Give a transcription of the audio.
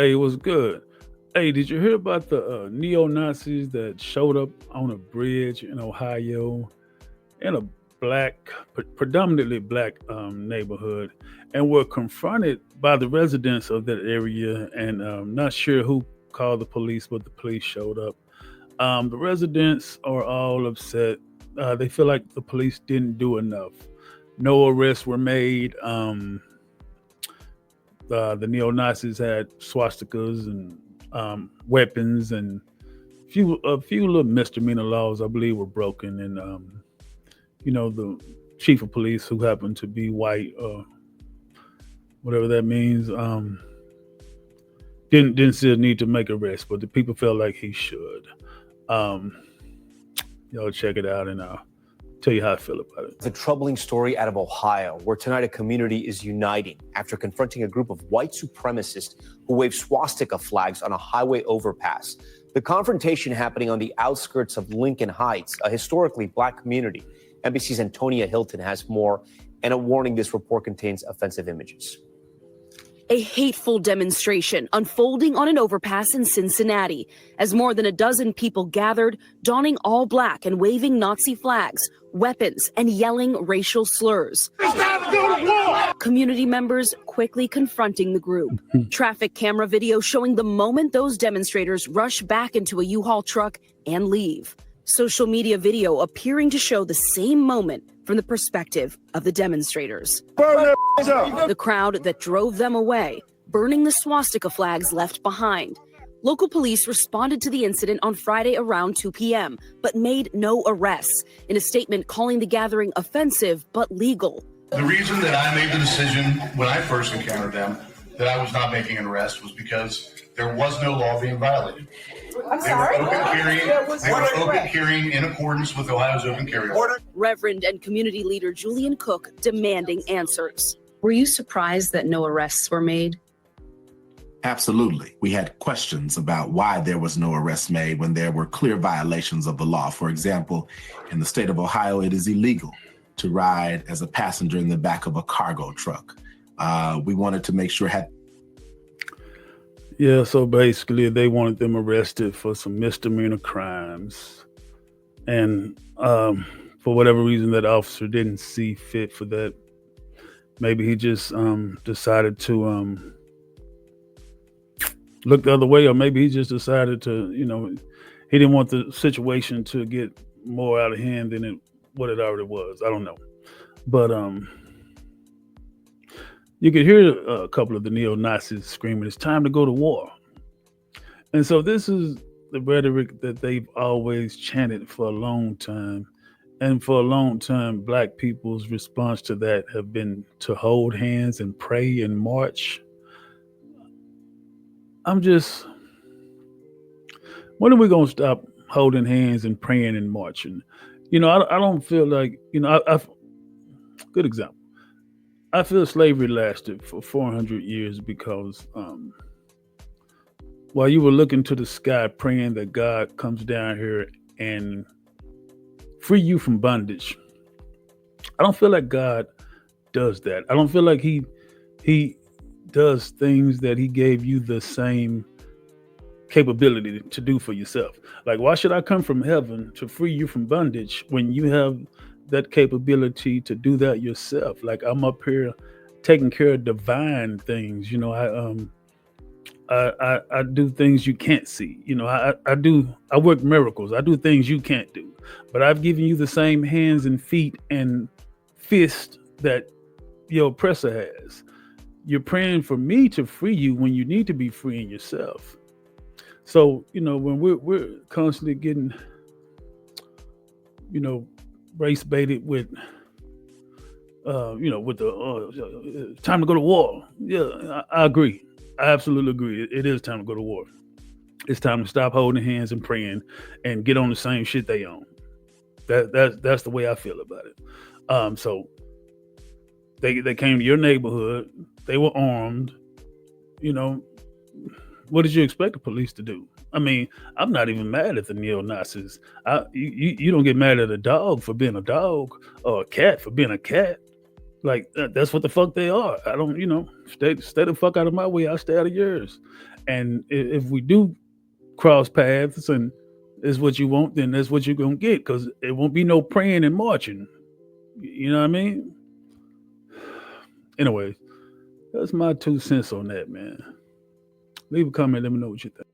Hey, it was good. Hey, did you hear about the neo Nazis that showed up on a bridge in Ohio in a predominantly black neighborhood and were confronted by the residents of that area? And not sure who called the police, but the police showed up. The residents are all upset. They feel like the police didn't do enough. No arrests were made. The neo Nazis had swastikas and weapons, and a few little misdemeanor laws, I believe, were broken. And the chief of police, who happened to be white, whatever that means, didn't see a need to make arrests, but the people felt like he should. Um, y'all check it out, and I'll tell you how I feel about it. The troubling story out of Ohio, where tonight a community is uniting after confronting a group of white supremacists who waved swastika flags on a highway overpass. The confrontation happening on the outskirts of Lincoln Heights, a historically black community. NBC's Antonia Hilton has more, and a warning: this report contains offensive images. A hateful demonstration unfolding on an overpass in Cincinnati as more than a dozen people gathered, donning all black and waving Nazi flags, weapons, and yelling racial slurs. Community members quickly confronting the group. Traffic camera video showing the moment those demonstrators rush back into a U-Haul truck and leave. Social media video appearing to show the same moment from the perspective of the demonstrators. The crowd that drove them away, burning the swastika flags left behind. Local police responded to the incident on Friday around 2 p.m., but made no arrests, in a statement calling the gathering offensive but legal. The reason that I made the decision when I first encountered them that I was not making an arrest was because there was no law being violated. They were open carrying in accordance with Ohio's open carry order. Reverend and community leader Julian Cook demanding answers. Were you surprised that no arrests were made? Absolutely. We had questions about why there was no arrest made when there were clear violations of the law. For example, in the state of Ohio, it is illegal to ride as a passenger in the back of a cargo truck. We wanted to make sure Yeah, so basically they wanted them arrested for some misdemeanor crimes. And for whatever reason, that officer didn't see fit for that. Maybe he just decided to look the other way, or maybe he just decided to, he didn't want the situation to get more out of hand than what it already was. I don't know. But you could hear a couple of the neo-Nazis screaming, "It's time to go to war." And so this is the rhetoric that they've always chanted for a long time. And for a long time, black people's response to that have been to hold hands and pray and march. When are we going to stop holding hands and praying and marching? I don't feel like, good example. I feel slavery lasted for 400 years because while you were looking to the sky praying that God comes down here and free you from bondage, I don't feel like God does that. I don't feel like he does things that he gave you the same capability to do for yourself. Like, why should I come from heaven to free you from bondage when you have that capability to do that yourself? Like, I'm up here taking care of divine things. I do things you can't see. I work miracles. I do things you can't do. But I've given you the same hands and feet and fist that your oppressor has. You're praying for me to free you when you need to be freeing yourself. So, when we're constantly getting, race baited with, with the time to go to war. Yeah, I agree. I absolutely agree. It is time to go to war. It's time to stop holding hands and praying and get on the same shit they own. That's the way I feel about it. So they came to your neighborhood. They were armed. What did you expect the police to do? I mean, I'm not even mad at the neo-Nazis. You don't get mad at a dog for being a dog or a cat for being a cat. Like that's what the fuck they are. I don't, stay the fuck out of my way. I'll stay out of yours. And if we do cross paths and is what you want, then that's what you're gonna get. Because it won't be no praying and marching. You know what I mean? Anyway, that's my 2 cents on that, man. Leave a comment. Let me know what you think.